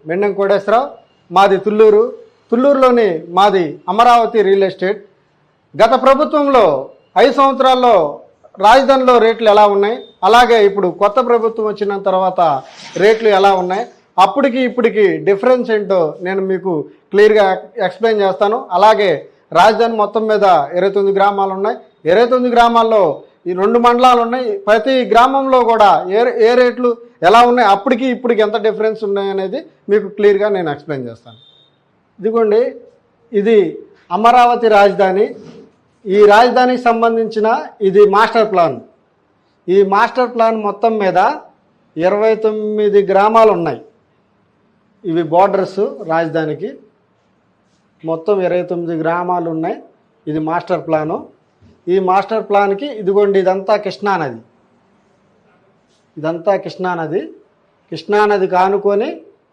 మెండం కోటేశ్వరరావు, మాది తుళ్ళూరులోని మాది Amaravati real estate. గత ప్రభుత్వంలో 5 సంవత్సరాల్లో రాజధానిలో రేట్లు ఎలా ఉన్నాయి, అలాగే ఇప్పుడు కొత్త ప్రభుత్వం వచ్చిన తర్వాత రేట్లు ఎలా ఉన్నాయి, అప్పటికి ఇప్పటికి డిఫరెన్స్ ఏంటో నేను మీకు క్లియర్గా ఎక్స్ప్లెయిన్ చేస్తాను. అలాగే రాజధాని మొత్తం మీద 29 గ్రామాలు ఉన్నాయి. 29 గ్రామాల్లో ఈ 2 మండలాలు ఉన్నాయి. ప్రతి గ్రామంలో కూడా ఏ రేట్లు ఎలా ఉన్నాయి, అప్పటికి ఇప్పటికి ఎంత డిఫరెన్స్ ఉన్నాయి అనేది మీకు క్లియర్గా నేను ఎక్స్ప్లెయిన్ చేస్తాను. ఇదిగోండి, ఇది అమరావతి రాజధాని. ఈ రాజధానికి సంబంధించిన ఇది మాస్టర్ ప్లాన్. ఈ మాస్టర్ ప్లాన్ మొత్తం మీద 29 గ్రామాలు ఉన్నాయి. ఇవి బోర్డర్స్ రాజధానికి మొత్తం 29 గ్రామాలు ఉన్నాయి. ఇది మాస్టర్ ప్లాను. ఈ మాస్టర్ ప్లాన్కి ఇదిగోండి, ఇదంతా కృష్ణానది. కృష్ణానది కానుకొని